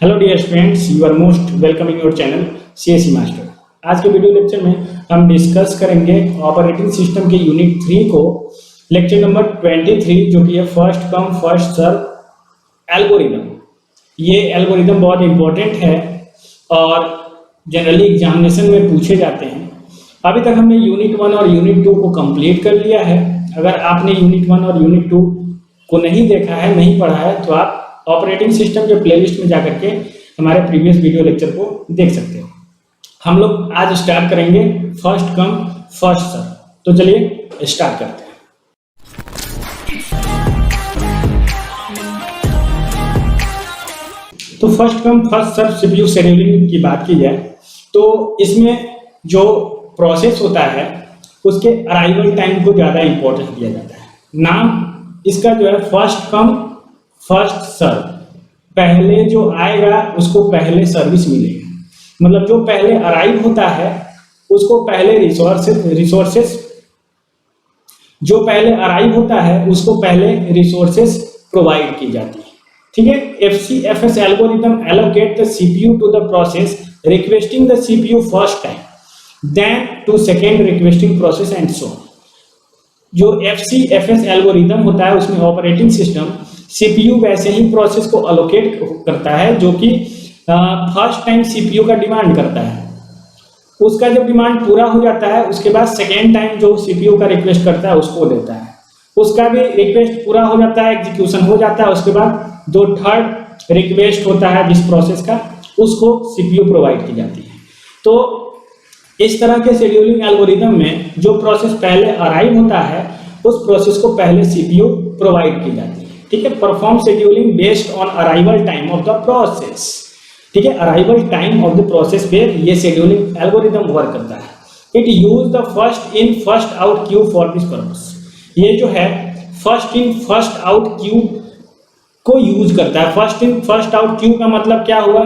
Hello dear students, you are most welcome in your channel CSE master. आज के video lecture में हम discuss करेंगे ऑपरेटिंग सिस्टम के यूनिट 3 को, लेक्चर नंबर 23, जो कि है first come first serve algorithm. ये एल्गोरिदम बहुत इंपॉर्टेंट है और जनरली एग्जामिनेशन में पूछे जाते हैं। अभी तक हमने यूनिट 1 और यूनिट 2 को कंप्लीट कर लिया है। अगर आपने यूनिट 1 और यूनिट 2 को नहीं देखा है, नहीं पढ़ा है, तो आप ऑपरेटिंग सिस्टम के प्लेलिस्ट में जाकर के हमारे प्रीवियस वीडियो लेक्चर को देख सकते हो। हम लोग आज स्टार्ट करेंगे फर्स्ट कम फर्स्ट सर्व। तो चलिए स्टार्ट करते हैं। तो first come first serve CPU scheduling की बात की जाए तो इसमें जो प्रोसेस होता है उसके अराइवल टाइम को ज़्यादा इंपॉर्टेंस दिया जाता है। नाम इसका जो है फर्स्ट कम फर्स्ट सर्व, पहले जो आएगा उसको पहले सर्विस मिलेगा। मतलब जो पहले अराइव होता है उसको पहले रिसोर्सेस जो पहले अराइव होता है उसको पहले रिसोर्सेस प्रोवाइड की जाती है। ठीक है। FCFS algorithm allocate the CPU to the process requesting the CPU first time then to second requesting process and so. जो FCFS एल्गोरिथम होता है उसमें ऑपरेटिंग सिस्टम सीपीयू वैसे ही प्रोसेस को अलोकेट करता है जो कि फर्स्ट टाइम सीपीयू का डिमांड करता है। उसका जब डिमांड पूरा हो जाता है उसके बाद सेकेंड टाइम जो सीपीयू का रिक्वेस्ट करता है उसको देता है। उसका भी रिक्वेस्ट पूरा हो जाता है, एग्जीक्यूशन हो जाता है, उसके बाद जो थर्ड रिक्वेस्ट होता है जिस प्रोसेस का उसको सीपीयू प्रोवाइड की जाती है। तो इस तरह के शेड्यूलिंग एल्गोरिदम में जो प्रोसेस पहले अराइव होता है उस प्रोसेस को पहले सीपीयू प्रोवाइड की जाती है। ठीक है। Perform scheduling based on arrival time of the process. ठीक है। Arrival time of the process पे ये शेड्यूलिंग एल्गोरिदम वर्क करता है। It use the first in first out Q for this purpose. ये जो है first in first out Q को यूज करता है। First in first out Q का मतलब क्या हुआ,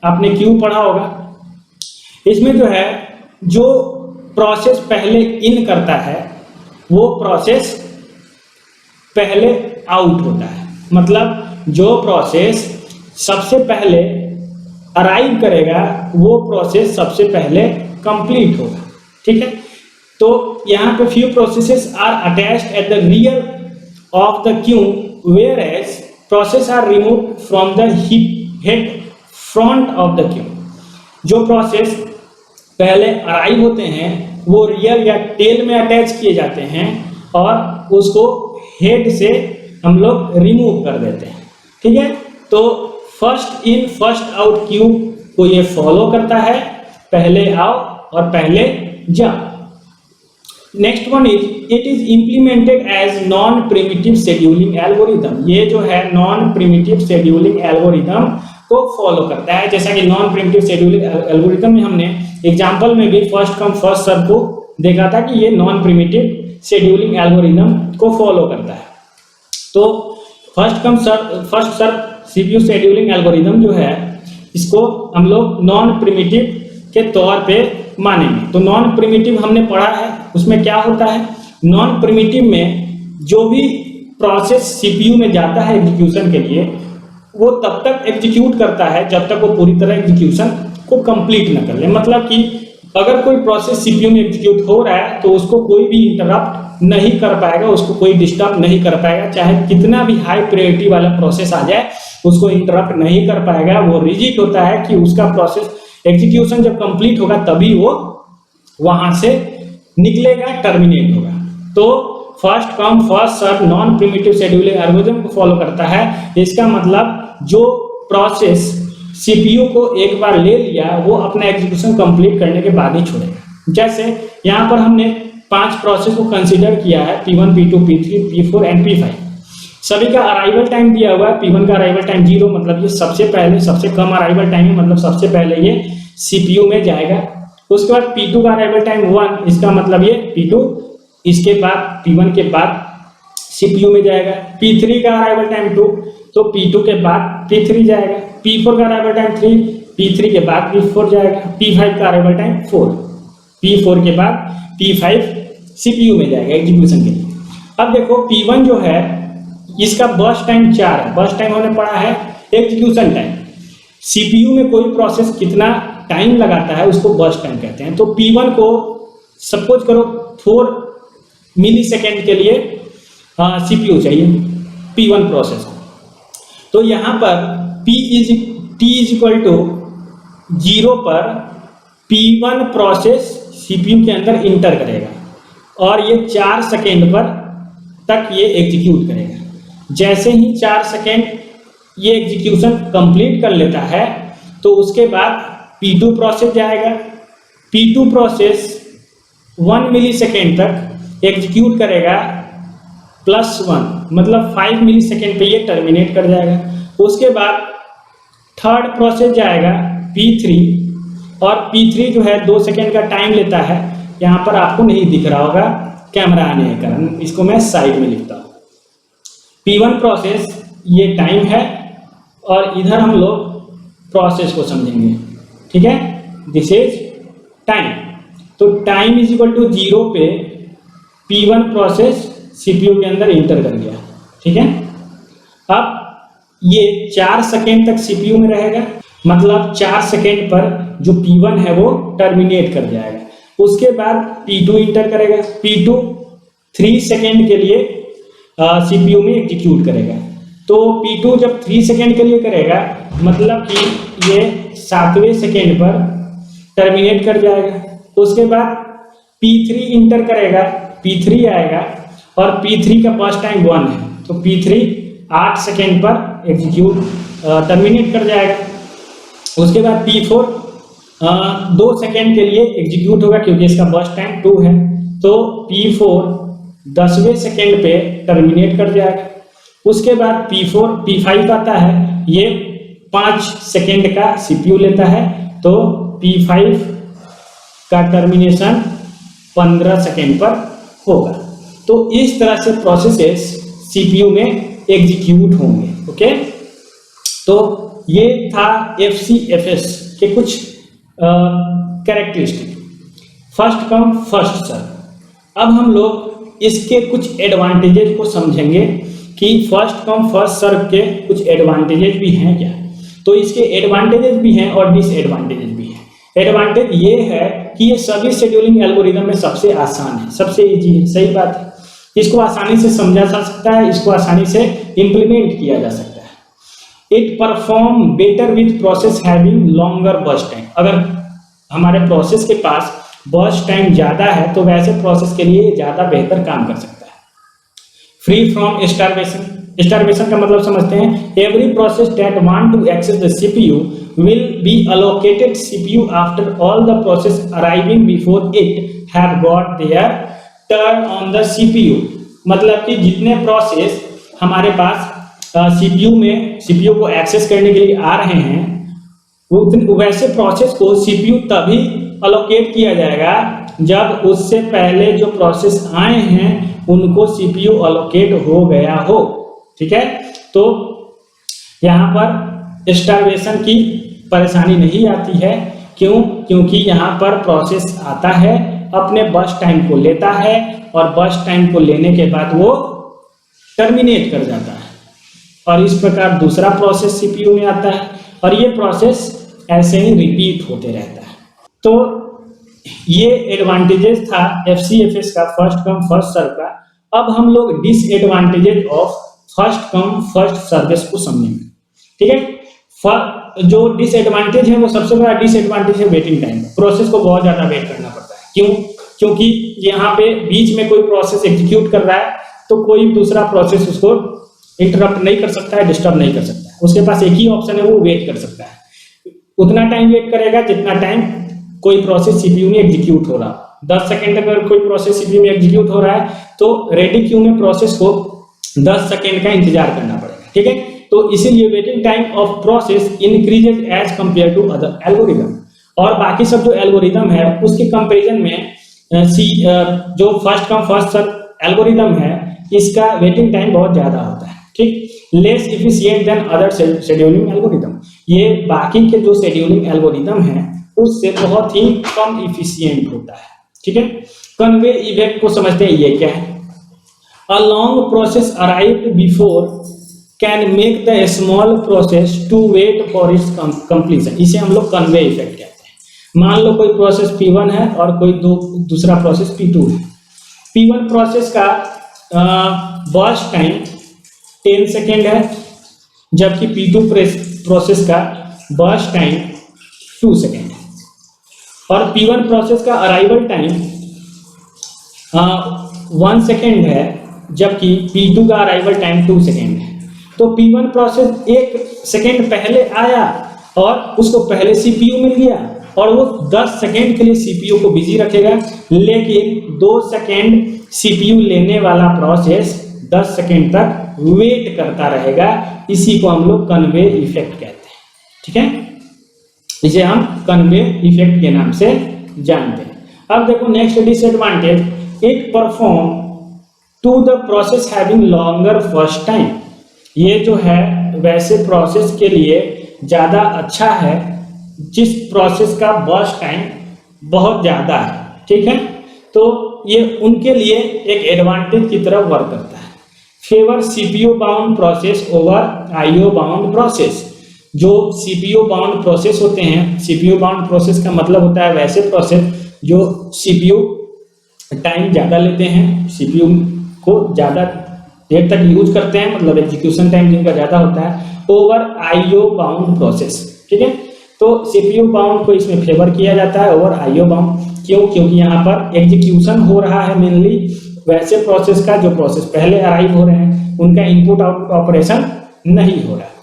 आपने क्यू पढ़ा होगा। इसमें जो है जो प्रोसेस पहले इन करता है वो प्रोसेस पहले आउट होता है। मतलब जो प्रोसेस सबसे पहले अराइव करेगा वो प्रोसेस सबसे पहले कंप्लीट होगा। ठीक है। तो यहाँ पे few processes are attached at the rear of the queue whereas process are remove from the head front of the queue. जो प्रोसेस पहले अराइव होते हैं वो रियर या टेल में अटैच किए जाते हैं और उसको हेड से हम लोग रिमूव कर देते हैं। ठीक है। तो first in first out Q को ये फॉलो करता है, पहले आओ और पहले जाओ। Next one is it is implemented as non primitive scheduling algorithm. ये जो है नॉन प्रिमिटिव शेड्यूलिंग एल्गोरिथम को फॉलो करता है। जैसा कि नॉन प्रिमिटिव शेड्यूलिंग एल्गोरिथम में हमने एग्जाम्पल में भी फर्स्ट कम फर्स्ट सर्व को देखा था कि ये नॉन प्रिमिटिव शेड्यूलिंग एल्गोरिथम को फॉलो करता है। तो first come first serve CPU scheduling algorithm जो है इसको हम लोग नॉन प्रिमिटिव के तौर पे मानेंगे। तो नॉन प्रिमिटिव हमने पढ़ा है, उसमें क्या होता है, नॉन प्रिमिटिव में जो भी प्रोसेस सीपीयू में जाता है एग्जीक्यूशन के लिए वो तब तक एग्जीक्यूट करता है जब तक वो पूरी तरह एग्जीक्यूशन को कंप्लीट न कर ले। मतलब कि अगर कोई प्रोसेस सीपीयू में एग्जीक्यूट हो रहा है तो उसको कोई भी इंटरप्ट नहीं कर पाएगा, उसको कोई डिस्टर्ब नहीं कर पाएगा। चाहे कितना भी हाई प्रायोरिटी वाला प्रोसेस आ जाए उसको इंटरप्ट नहीं कर पाएगा। वो रिजिड होता है कि उसका प्रोसेस एग्जीक्यूशन जब कंप्लीट होगा तभी वो वहां से निकलेगा, टर्मिनेट होगा। तो first come first serve non primitive scheduling algorithm को फॉलो करता है। इसका मतलब जो प्रोसेस सीपीयू को एक बार ले लिया वो अपना एग्जीक्यूशन कंप्लीट करने के बाद ही छोड़ेगा। जैसे यहाँ पर हमने 5 प्रोसेस को कंसीडर किया है, P1, P2, P3, P4 and P5। सभी का अराइवल टाइम दिया हुआ है। P1 का अराइवल टाइम 0, मतलब ये सबसे पहले सबसे कम अराइवल टाइम है, मतलब सबसे पहले ये सीपीयू में जाएगा। उसके बाद P2 का अराइवल टाइम 1, इसका मतलब ये P2 इसके बाद P1 के बाद सीपीयू में जाएगा। P3 का अराइवल टाइम 2, तो P2 के बाद P3 जाएगा। P4 का अराइवल टाइम 3, P3 के बाद P4 जाएगा। P5 का अराइवल टाइम 4, P4 के बाद P5 सीपीयू में जाएगा एग्जीक्यूशन के लिए। अब देखो P1 जो है इसका बर्स्ट टाइम 4 है। बर्स्ट टाइम हमने पढ़ा है एग्जीक्यूशन टाइम। सीपीयू में कोई प्रोसेस कितना टाइम लगाता है उसको बर्स्ट टाइम कहते हैं। तो P1 को सपोज करो 4 मिली सेकेंड के लिए सीपीयू चाहिए P1 प्रोसेस को। तो यहाँ पर T इज इक्वल टू 0 पर P1 प्रोसेस सीपीयू के अंदर इंटर करेगा और ये 4 सेकेंड पर तक ये एग्जीक्यूट करेगा। जैसे ही 4 सेकेंड ये एग्जीक्यूशन कंप्लीट कर लेता है तो उसके बाद P2 प्रोसेस जाएगा। P2 प्रोसेस 1 मिली सेकेंड तक एग्जीक्यूट करेगा +1 मतलब 5 मिली सेकेंड पे ये टर्मिनेट कर जाएगा। उसके बाद थर्ड प्रोसेस जाएगा P3 और P3 जो है 2 सेकेंड का टाइम लेता है। यहाँ पर आपको नहीं दिख रहा होगा कैमरा आने के कारण, इसको मैं साइड में लिखता हूँ। P1 प्रोसेस ये टाइम है और इधर हम लोग प्रोसेस को समझेंगे, ठीक है। This is time. तो टाइम इज इक्वल टू 0 पे P1 प्रोसेस सीपीयू के अंदर इंटर कर गया, ठीक है। अब ये 4 सेकेंड तक सीपीयू में रहेगा, मतलब 4 सेकेंड पर जो P1 है वो टर्मिनेट कर जाएगा। उसके बाद P2 इंटर करेगा। P2 3 सेकेंड के लिए सीपीयू में एग्जीक्यूट करेगा। तो P2 जब 3 सेकेंड के लिए करेगा मतलब कि ये 7वें सेकेंड पर टर्मिनेट कर जाएगा। उसके बाद P3 इंटर करेगा, P3 आएगा और P3 का बर्स्ट टाइम 1 है तो P3 8 सेकेंड पर एग्जीक्यूट टर्मिनेट कर जाएगा। उसके बाद P4 2 सेकेंड के लिए एग्जीक्यूट होगा क्योंकि इसका बर्स्ट टाइम 2 है तो P4 10वें सेकेंड पे टर्मिनेट कर जाएगा। उसके बाद P5 आता है, ये 5 सेकेंड का सीपीयू लेता है तो P5 का टर्मिनेशन 15 सेकेंड पर होगा। तो इस तरह से प्रोसेसेस सीपीयू में एग्जीक्यूट होंगे, ओके। तो ये था FCFS के कुछ characteristic, first come first serve. अब हम लोग इसके कुछ एडवांटेजेस को समझेंगे कि फर्स्ट कम फर्स्ट सर्व के कुछ एडवांटेजेस भी हैं क्या। तो इसके एडवांटेजेस भी हैं और डिसएडवांटेजेस भी हैं। एडवांटेज ये है कि ये सभी शेड्यूलिंग एल्गोरिदम में सबसे आसान है, सबसे इजी है, सही बात है। इसको आसानी से समझा जा सकता है, इसको आसानी से इम्प्लीमेंट किया जा सकता है। It perform better with process having longer burst time. अगर हमारे प्रोसेस के पास बर्स्ट टाइम ज़्यादा है तो वैसे प्रोसेस के लिए ज़्यादा बेहतर काम कर सकता है। Free from starvation. स्टारवेशन का मतलब समझते हैं, every process that want to access the CPU will be allocated CPU after all the process arriving before it have got their turn on the CPU. मतलब कि जितने प्रोसेस हमारे पास CPU को access करने के लिए आ रहे हैं वैसे प्रोसेस को सीपीयू तभी अलोकेट किया जाएगा जब उससे पहले जो प्रोसेस आए हैं उनको सीपीयू अलोकेट हो गया हो, ठीक है। तो यहाँ पर स्टारवेशन की परेशानी नहीं आती है। क्यों? क्योंकि यहाँ पर प्रोसेस आता है, अपने बर्स्ट टाइम को लेता है और बर्स्ट टाइम को लेने के बाद वो टर्मिनेट कर जाता है और इस प्रकार दूसरा प्रोसेस सीपीयू में आता है और ये प्रोसेस ऐसे ही रिपीट होते रहता है। तो ये एडवांटेजेस था FCFS का, फर्स्ट कम फर्स्ट सर्व का। अब हम लोग disadvantages of first come first service को समझेंगे, ठीक है। जो डिसएडवांटेज है वो सबसे बड़ा डिसएडवांटेज है वेटिंग टाइम। प्रोसेस को बहुत ज्यादा वेट करना पड़ता है। क्यों? क्योंकि यहाँ पे बीच में कोई प्रोसेस एग्जीक्यूट कर रहा है तो कोई दूसरा प्रोसेस उसको इंटरप्ट नहीं कर सकता है, डिस्टर्ब नहीं कर सकता है। उसके पास एक ही ऑप्शन है, वो वेट कर सकता है। उतना टाइम वेट करेगा जितना टाइम कोई प्रोसेस सीपीयू में एग्जीक्यूट हो रहा है। 10 सेकेंड अगर कोई प्रोसेस सीपीयू में एग्जीक्यूट हो रहा है तो रेडी क्यू में प्रोसेस को 10 सेकेंड का इंतजार करना पड़ेगा, ठीक है। तो इसीलिए waiting time of process increases as compare to other algorithm. और बाकी सब जो एल्गोरिदम है उसके कंपैरिजन में जो first come first serve algorithm है इसका वेटिंग टाइम बहुत ज्यादा होता है, ठीक। Less efficient than other scheduling algorithm. ये बाकी के जो शेड्यूलिंग एल्गोरिदम है उससे बहुत ही कम इफिशिएंट होता है, ठीक है। कन्वे इफेक्ट को समझते हैं, ये क्या है। A long process arrived before can make the small process to wait for its completion. इसे हम लोग कन्वे इफेक्ट कहते हैं। मान लो कोई प्रोसेस P1 है और कोई दूसरा प्रोसेस P2 है। P1 प्रोसेस का बर्स्ट टाइम 10 सेकेंड है, जबकि P2 प्रोसेस का बर्स्ट टाइम 2 सेकेंड है। और P1 प्रोसेस का अराइवल टाइम 1 सेकेंड है, जबकि P2 का अराइवल टाइम 2 सेकेंड है। तो P1 प्रोसेस 1 सेकेंड पहले आया और उसको पहले CPU मिल गया और वो 10 सेकेंड के लिए CPU को बिजी रखेगा, लेकिन 2 सेकेंड CPU लेने वाला प्रोसेस 10 सेकेंड तक वेट करता रहेगा। इसी को हम लोग कन्वे इफेक्ट कहते हैं। ठीक है, इसे हम कन्वे इफेक्ट के नाम से जानते हैं। अब देखो next disadvantage, it perform to the process having longer first time. ये जो है वैसे प्रोसेस के लिए ज़्यादा अच्छा है जिस प्रोसेस का बर्स्ट टाइम बहुत ज़्यादा है। ठीक है, तो ये उनके लिए एक एडवांटेज की तरह वर्क करता है। Favour CPU bound process over IO bound process. जो CPU बाउंड प्रोसेस होते हैं, CPU बाउंड प्रोसेस का मतलब होता है वैसे प्रोसेस जो CPU टाइम ज़्यादा लेते हैं, CPU को ज़्यादा देर तक यूज करते हैं, मतलब एग्जीक्यूशन टाइम जिनका ज़्यादा होता है, ओवर IO बाउंड प्रोसेस। ठीक है, तो CPU बाउंड को इसमें फेवर किया जाता है ओवर IO बाउंड। क्यों? क्योंकि यहाँ पर एग्जीक्यूशन हो रहा है मेनली वैसे प्रोसेस का जो प्रोसेस पहले अराइव हो रहे हैं, उनका इनपुट आउटपुट ऑपरेशन नहीं हो रहा है।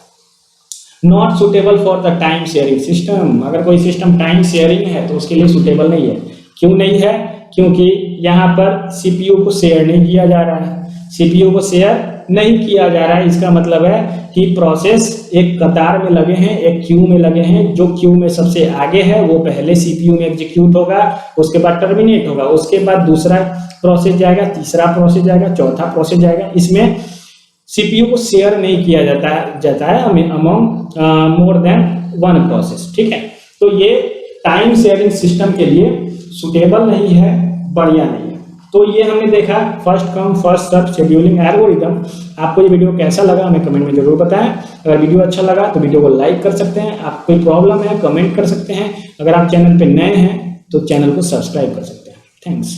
Not suitable for the time sharing system. अगर कोई सिस्टम टाइम शेयरिंग है तो उसके लिए सुटेबल नहीं है। क्यों नहीं है? क्योंकि यहाँ पर CPU को शेयर नहीं किया जा रहा है। CPU को शेयर नहीं किया जा रहा है, इसका मतलब है कि प्रोसेस एक कतार में लगे हैं, एक क्यू में लगे हैं। जो क्यू में सबसे आगे है वो पहले CPU में एग्जीक्यूट होगा, उसके बाद टर्मिनेट होगा, उसके बाद दूसरा प्रोसेस जाएगा, तीसरा प्रोसेस जाएगा, चौथा प्रोसेस जाएगा। इसमें CPU को शेयर नहीं किया जाता है among more than one process. ठीक है, तो ये टाइम शेयरिंग सिस्टम के लिए सुटेबल नहीं है, बढ़िया नहीं है। तो ये हमने देखा first come first serve scheduling algorithm. आपको ये वीडियो कैसा लगा हमें कमेंट में जरूर बताएं। अगर वीडियो अच्छा लगा तो वीडियो को लाइक कर सकते हैं। आप कोई प्रॉब्लम है कमेंट कर सकते हैं। अगर आप चैनल पे नए हैं तो चैनल को सब्सक्राइब कर सकते हैं। थैंक्स।